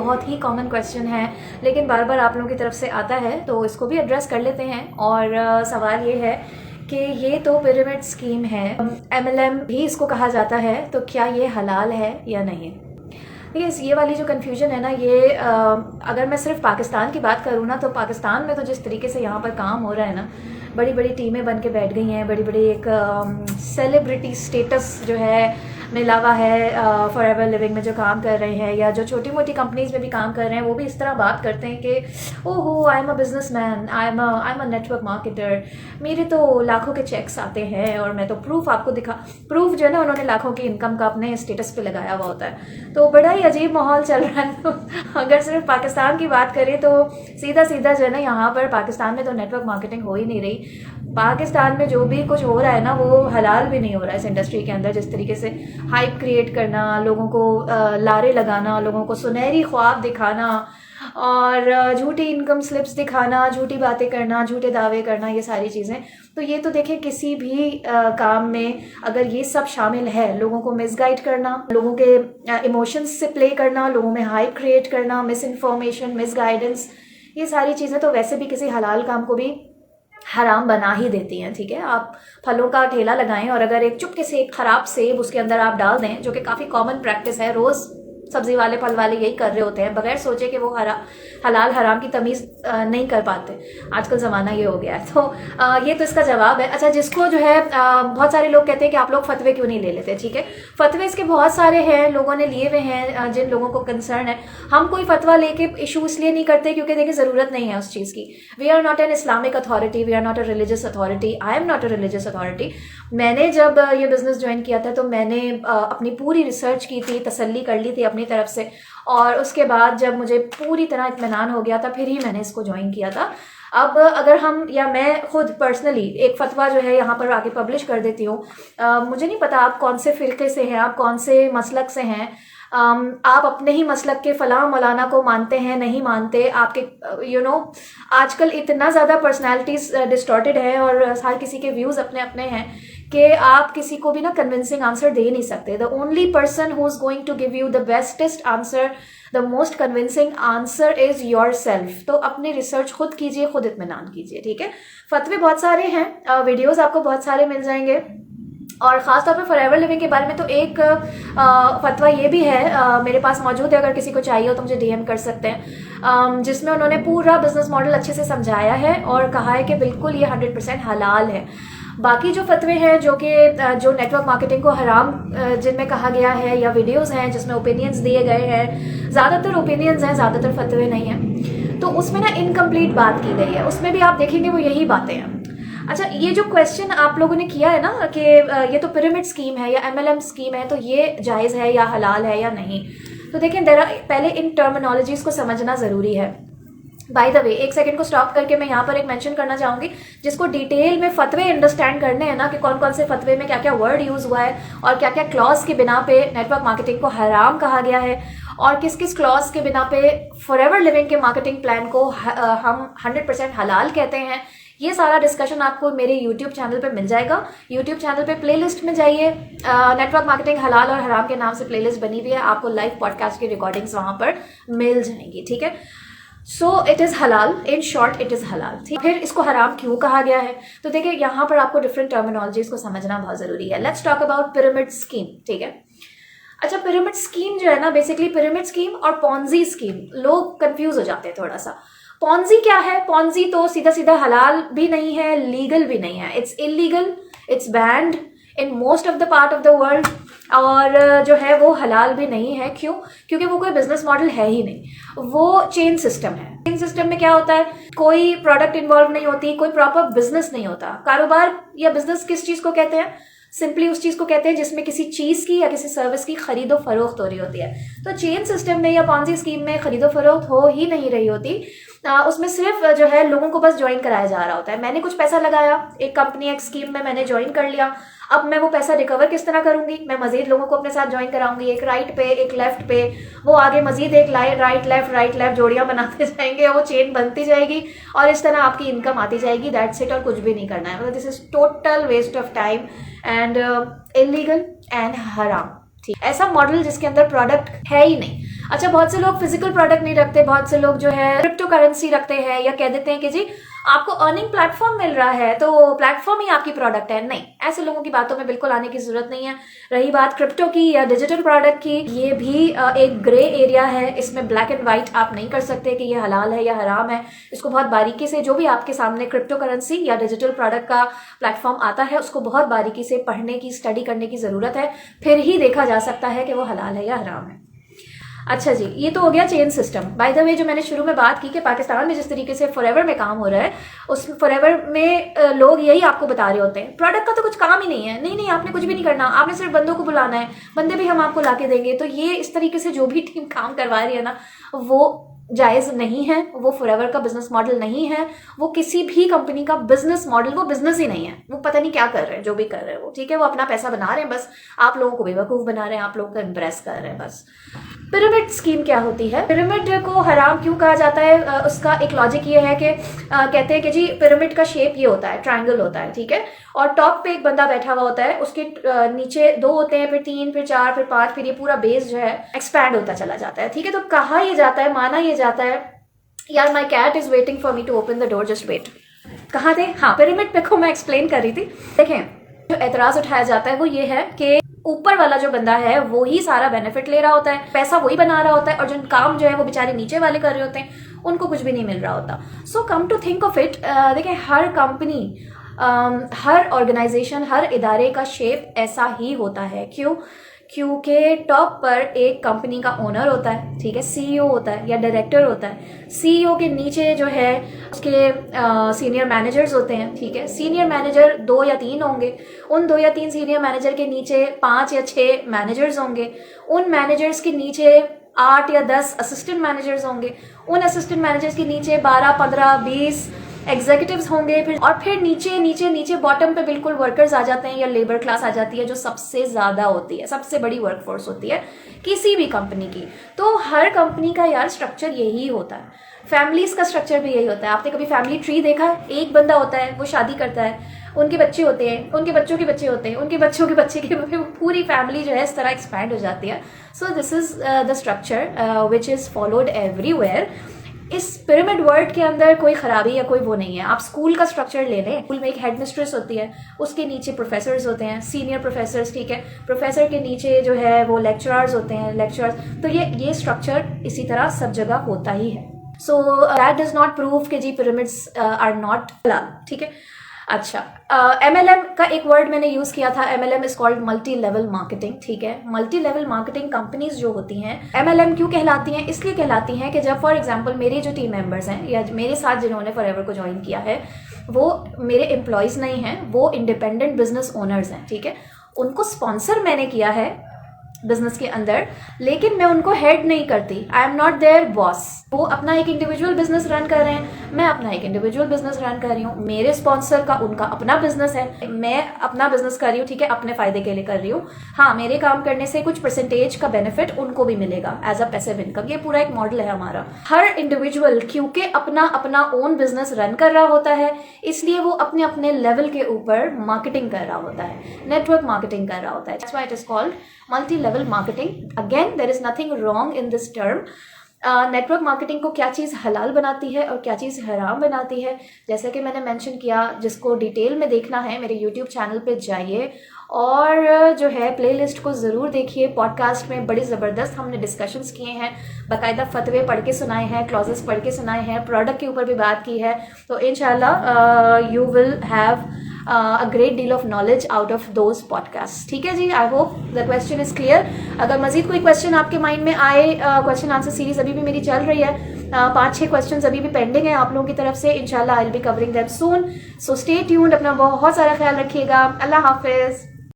बहुत ही common question है, लेकिन बार बार आप लोगों की तरफ से आता है, तो इसको भी एड्रेस कर लेते हैं। और सवाल ये है कि ये तो पिरामिड स्कीम है, MLM भी इसको कहा जाता है, तो क्या ये हलाल है या नहीं? देखिए, ये वाली जो कन्फ्यूजन है ना, ये अगर मैं सिर्फ पाकिस्तान की बात करूँ ना, तो पाकिस्तान में तो जिस तरीके से यहाँ पर काम हो रहा है ना, बड़ी बड़ी टीमें बन के बैठ गई हैं, बड़ी बड़ी एक सेलिब्रिटी स्टेटस जो है मिला हुआ है फॉरएवर लिविंग में जो काम कर रहे हैं, या जो छोटी मोटी कंपनीज में भी काम कर रहे हैं, वो भी इस तरह बात करते हैं कि ओहो, I am a businessman, I am a network marketer, मेरे तो लाखों के चेक्स आते हैं और मैं तो प्रूफ आपको प्रूफ जो है ना, उन्होंने लाखों की इनकम का अपने स्टेटस पे लगाया हुआ होता है। तो बड़ा ही अजीब माहौल चल रहा है। तो अगर सिर्फ पाकिस्तान की बात करें तो सीधा सीधा जो है ना, यहाँ पर पाकिस्तान में तो नेटवर्क मार्केटिंग हो ही नहीं रही। पाकिस्तान में जो भी कुछ हो रहा है ना, वो हलाल भी नहीं हो रहा है इस इंडस्ट्री के अंदर। जिस तरीके से हाइप क्रिएट करना, लोगों को लारे लगाना, लोगों को सुनहरी ख्वाब दिखाना और झूठी इनकम स्लिप्स दिखाना, झूठी बातें करना, झूठे दावे करना, ये सारी चीज़ें, तो ये तो देखिए किसी भी काम में अगर ये सब शामिल है, लोगों को मिसगाइड करना, लोगों के इमोशंस से प्ले करना, लोगों में हाइप क्रिएट करना, मिस इन्फॉर्मेशन, मिस गाइडेंस, ये सारी चीज़ें तो वैसे भी किसी हलाल काम को भी हराम बना ही देती हैं। ठीक है, आप फलों का ठेला लगाएं और अगर एक चुपके से एक खराब सेब उसके अंदर आप डाल दें, जो कि काफ़ी कॉमन प्रैक्टिस है, रोज़ सब्जी वाले फल वाले यही कर रहे होते हैं, बगैर सोचे कि वो हलाल हराम की तमीज़ नहीं कर पाते। आजकल ज़माना ये हो गया है। तो ये तो इसका जवाब है। अच्छा, जिसको जो है बहुत सारे लोग कहते हैं कि आप लोग फतवे क्यों नहीं ले लेते। ठीक है, फतवे इसके बहुत सारे हैं, लोगों ने लिए हुए हैं, जिन लोगों को कंसर्न है। हम कोई फतवा लेके इशू इसलिए नहीं करते क्योंकि देखिए ज़रूरत नहीं है उस चीज़ की। We are not an Islamic authority, we are not a religious authority, I am not a religious authority. मैंने जब ये बिजनेस ज्वाइन किया था तो मैंने अपनी पूरी रिसर्च की थी, तसल्ली कर ली थी अपनी तरफ से, और उसके बाद जब मुझे पूरी तरह इत्मीनान हो गया था, फिर ही मैंने इसको ज्वाइन किया था। अब अगर हम, या मैं खुद पर्सनली एक फतवा जो है यहाँ पर आके पब्लिश कर देती हूँ। मुझे नहीं पता आप कौन से फ़िरके से हैं, आप कौन से मसलक से हैं, आप अपने ही मसलक के फलां मौलाना को मानते हैं, नहीं मानते, आपके आजकल इतना ज़्यादा पर्सनैलिटीज़ डिस्टॉर्टेड है और हर किसी के व्यूज़ अपने अपने हैं कि आप किसी को भी ना कन्विंसिंग आंसर दे नहीं सकते। The only person who is going to give you the bestest answer, the most convincing answer is yourself. तो अपनी रिसर्च खुद कीजिए, खुद इत्मीनान कीजिए। ठीक है, फतवे बहुत सारे हैं, वीडियोज़ आपको बहुत सारे मिल जाएंगे, और ख़ासतौर पे फॉरएवर लिविंग के बारे में तो एक फतवा ये भी है, मेरे पास मौजूद है, अगर किसी को चाहिए हो तो मुझे DM कर सकते हैं, जिसमें उन्होंने पूरा बिजनेस मॉडल अच्छे से समझाया है और कहा है कि बिल्कुल ये 100% हलाल है। बाकी जो फतवे हैं जो नेटवर्क मार्केटिंग को हराम जिनमें कहा गया है, या वीडियोज़ हैं जिसमें ओपिनियंस दिए गए हैं, ज़्यादातर ओपिनियंस हैं, ज़्यादातर फतवे नहीं हैं, तो उसमें ना इनकम्प्लीट बात की गई है। उसमें भी आप देखेंगे वो यही बातें हैं। अच्छा, ये जो क्वेश्चन आप लोगों ने किया है ना कि ये तो पिरामिड स्कीम है या MLM स्कीम है, तो ये जायज़ है या हलाल है या नहीं, तो देखें पहले इन टर्मिनोलॉजीज़ को समझना ज़रूरी है। बाय द वे, एक सेकंड को स्टॉप करके मैं यहाँ पर एक मेंशन करना चाहूँगी, जिसको डिटेल में फतवे अंडरस्टैंड करने हैं ना, कि कौन कौन से फतवे में क्या क्या वर्ड यूज़ हुआ है और क्या क्या क्लॉज के बिना पे नेटवर्क मार्केटिंग को हराम कहा गया है, और किस किस क्लॉज के बिना पे फॉरएवर लिविंग के मार्केटिंग प्लान को हम 100% हलाल कहते हैं। ये सारा डिस्कशन आपको मेरे YouTube चैनल पे मिल जाएगा। YouTube चैनल पे प्लेलिस्ट में जाइए, नेटवर्क मार्केटिंग हलाल और हराम के नाम से प्लेलिस्ट बनी हुई है, आपको लाइव पॉडकास्ट की रिकॉर्डिंग्स वहाँ पर मिल जाएंगी। ठीक है, सो इट इज़ हलाल, इन शॉर्ट इट इज़ हलाल। ठीक, फिर इसको हराम क्यों कहा गया है, तो देखिए यहाँ पर आपको डिफरेंट टर्मिनोलॉजीज को समझना बहुत ज़रूरी है। Let's talk about pyramid scheme. ठीक है, अच्छा, पिरामिड स्कीम जो है ना, बेसिकली पिरामिड स्कीम और पॉन्जी स्कीम, लोग कंफ्यूज हो जाते हैं थोड़ा सा। पॉन्जी क्या है? पॉन्जी तो सीधा सीधा हलाल भी नहीं है, लीगल भी नहीं है, it's illegal, it's band in most of the part of the world, और जो है वो हलाल भी नहीं है। क्यों? क्योंकि वो कोई बिजनेस मॉडल है ही नहीं, वो चेन सिस्टम है। चेन सिस्टम में क्या होता है, कोई प्रोडक्ट इन्वॉल्व नहीं होती, कोई प्रॉपर बिजनेस नहीं होता। कारोबार या बिजनेस किस चीज को कहते हैं? सिंपली उस चीज को कहते हैं जिसमें किसी चीज की या किसी सर्विस की खरीदो फरोख्त हो रही होती है। तो चेन सिस्टम में या पॉन्जी स्कीम में खरीदो फरोख्त हो ही नहीं रही होती, उसमें सिर्फ जो है लोगों को बस ज्वाइन कराया जा रहा होता है। मैंने कुछ पैसा लगाया एक कंपनी एक स्कीम में, मैंने ज्वाइन कर लिया, अब मैं वो पैसा रिकवर किस तरह करूंगी? मैं मजीद लोगों को अपने साथ ज्वाइन कराऊंगी, एक राइट पे एक लेफ्ट पे, वो आगे मजीद एक राइट लेफ्ट जोड़ियां बनाते जाएंगे, वो चेन बनती जाएगी और इस तरह आपकी इनकम आती जाएगी। दैट्स इट, और कुछ भी नहीं करना है। मतलब this is total waste of time and illegal and हराम। ठीक, ऐसा मॉडल जिसके अंदर प्रोडक्ट है ही नहीं। अच्छा, बहुत से लोग फिजिकल प्रोडक्ट नहीं रखते, बहुत से लोग जो है क्रिप्टो करेंसी रखते हैं या कह देते हैं कि जी आपको अर्निंग प्लेटफॉर्म मिल रहा है तो प्लेटफॉर्म ही आपकी प्रोडक्ट है। नहीं, ऐसे लोगों की बातों में बिल्कुल आने की जरूरत नहीं है। रही बात क्रिप्टो की या डिजिटल प्रोडक्ट की, ये भी एक ग्रे एरिया है। इसमें ब्लैक एंड व्हाइट आप नहीं कर सकते कि ये हलाल है या हराम है। इसको बहुत बारीकी से, जो भी आपके सामने क्रिप्टो करेंसी या डिजिटल प्रोडक्ट का प्लेटफॉर्म आता है, उसको बहुत बारीकी से पढ़ने की, स्टडी करने की जरूरत है, फिर ही देखा जा सकता है कि वो हलाल है या हराम है। अच्छा जी, ये तो हो गया chain system. By the way, जो मैंने शुरू में बात की कि पाकिस्तान में जिस तरीके से फॉरएवर में काम हो रहा है, उस फॉरएवर में लोग यही आपको बता रहे होते हैं प्रोडक्ट का तो कुछ काम ही नहीं है, नहीं नहीं आपने कुछ भी नहीं करना, आपने सिर्फ बंदों को बुलाना है, बंदे भी हम आपको लाके देंगे। तो ये इस तरीके से जो भी टीम काम करवा रही है ना, वो जायज नहीं है, वो फॉरएवर का बिजनेस मॉडल नहीं है, वो किसी भी कंपनी का बिजनेस मॉडल, वो बिजनेस ही नहीं है। वो पता नहीं क्या कर रहे हैं, जो भी कर रहे हैं वो ठीक है, वो अपना पैसा बना रहे हैं, बस आप लोगों को बेवकूफ बना रहे हैं, आप लोगों को इम्प्रेस कर रहे हैं बस। पिरामिड स्कीम क्या होती है? पिरामिड को हराम क्यों कहा जाता है? उसका एक लॉजिक ये है कि कहते हैं कि जी पिरामिड का शेप ये होता है, ट्रायंगल होता है, ठीक है, और टॉप पे एक बंदा बैठा हुआ होता है, उसके नीचे 2 होते हैं, फिर 3, फिर 4, फिर 5, फिर ये पूरा बेस जो है एक्सपैंड होता चला जाता है, ठीक है। तो कहा ये जाता है, माना ये जाता है, यार my cat is waiting for me to open the door, just wait. कहाँ थे? हाँ, पिरामिड पे को मैं एक्सप्लेन कर रही थी। देखें, जो एतराज उठाया जाता है वो ये है कि ऊपर वाला जो बंदा है वो ही सारा बेनिफिट ले रहा होता है, पैसा वही बना रहा होता है, और जो काम जो है वो बेचारे नीचे वाले कर रहे होते हैं, उनको कुछ भी नहीं मिल रहा होता। So come to think of it, देखिए हर कंपनी, हर ऑर्गेनाइजेशन, हर इदारे का शेप ऐसा ही होता है। क्यों? क्योंकि टॉप पर एक कंपनी का ओनर होता है, ठीक है, सीईओ होता है या डायरेक्टर होता है। सीईओ के नीचे जो है उसके सीनियर मैनेजर्स होते हैं, ठीक है। सीनियर मैनेजर 2 या 3 होंगे, उन 2 या 3 सीनियर मैनेजर के नीचे 5 या 6 मैनेजर्स होंगे, उन मैनेजर्स के नीचे 8 या 10 असिस्टेंट मैनेजर्स होंगे, उन असिस्टेंट मैनेजर्स के नीचे 12, 15, 20 एग्जीक्यूटिव्स होंगे, फिर नीचे नीचे नीचे बॉटम पे बिल्कुल वर्कर्स आ जाते हैं या लेबर क्लास आ जाती है, जो सबसे ज्यादा होती है, सबसे बड़ी वर्कफोर्स होती है किसी भी कंपनी की। तो हर कंपनी का यार स्ट्रक्चर यही होता है, फैमिलीज का स्ट्रक्चर भी यही होता है। आपने कभी फैमिली ट्री देखा है? एक बंदा होता है, वो शादी करता है, उनके बच्चे होते हैं, उनके बच्चों के बच्चे होते हैं, उनके बच्चों के बच्चे के, पूरी फैमिली जो है इस तरह एक्सपैंड हो जाती है। So this is the structure which is followed everywhere. इस पिरामिड वर्ल्ड के अंदर कोई खराबी या कोई वो नहीं है। आप स्कूल का स्ट्रक्चर ले लें, स्कूल में एक हेड मिस्ट्रेस होती है, उसके नीचे प्रोफेसर्स होते हैं, सीनियर प्रोफेसर्स, ठीक है, प्रोफेसर के नीचे जो है वो लेक्चरर्स होते हैं, लेक्चरर्स। तो ये स्ट्रक्चर इसी तरह सब जगह होता ही है। So that does not prove कि जी पिरामिड्स आर नॉट हलाल, ठीक है। अच्छा, MLM का एक वर्ड मैंने यूज किया था, MLM is called multi level marketing, ठीक है। मल्टी लेवल मार्केटिंग कंपनीज जो होती हैं MLM क्यों कहलाती हैं? इसलिए कहलाती हैं कि जब फॉर एग्जांपल मेरे जो टीम मेंबर्स हैं या मेरे साथ जिन्होंने फॉरएवर को ज्वाइन किया है, वो मेरे एम्प्लॉयज नहीं हैं, वो इंडिपेंडेंट बिजनेस ओनर्स हैं, ठीक है। उनको स्पॉन्सर मैंने किया है बिजनेस के अंदर, लेकिन मैं उनको हेड नहीं करती, आई एम नॉट देयर बॉस। वो अपना एक इंडिविजुअल बिजनेस रन कर रहे हैं, मैं अपना एक इंडिविजुअल बिजनेस रन कर रही हूँ। मेरे स्पॉन्सर का उनका अपना बिजनेस है, मैं अपना बिजनेस कर रही हूँ, ठीक है, अपने फायदे के लिए कर रही हूँ। हाँ, मेरे काम करने से कुछ परसेंटेज का बेनिफिट उनको भी मिलेगा एज अ पैसिव इनकम। ये पूरा एक मॉडल है हमारा। हर इंडिविजुअल क्योंकि अपना अपना ओन बिजनेस रन कर रहा होता है, इसलिए वो अपने अपने लेवल के ऊपर मार्केटिंग कर रहा होता है, नेटवर्क मार्केटिंग कर रहा होता है। That's why it is called multi level marketing. Again there is nothing wrong in this term. Network marketing को क्या चीज़ हलाल बनाती है और क्या चीज़ हराम बनाती है, जैसे कि मैंने मेंशन किया, जिसको डिटेल में देखना है मेरे यूट्यूब चैनल पे जाइए और जो है प्लेलिस्ट को ज़रूर देखिए। पॉडकास्ट में बड़ी ज़बरदस्त हमने डिस्कशंस किए हैं, बाकायदा फतवे पढ़ के सुनाए हैं, क्लॉजेस पढ़ के सुनाए हैं, प्रोडक्ट के ऊपर भी बात की है। तो इंशाल्लाह you will have a great deal of knowledge out of those podcasts, ठीक है जी। I hope the question is clear. अगर मजीद कोई क्वेश्चन आपके माइंड में आए, क्वेश्चन आंसर सीरीज अभी भी मेरी चल रही है, 5-6 क्वेश्चंस अभी भी पेंडिंग है आप लोगों की तरफ से। इंशाल्लाह I will be covering them soon. So stay tuned, अपना बहुत सारा ख्याल रखिएगा। अल्लाह हाफिज।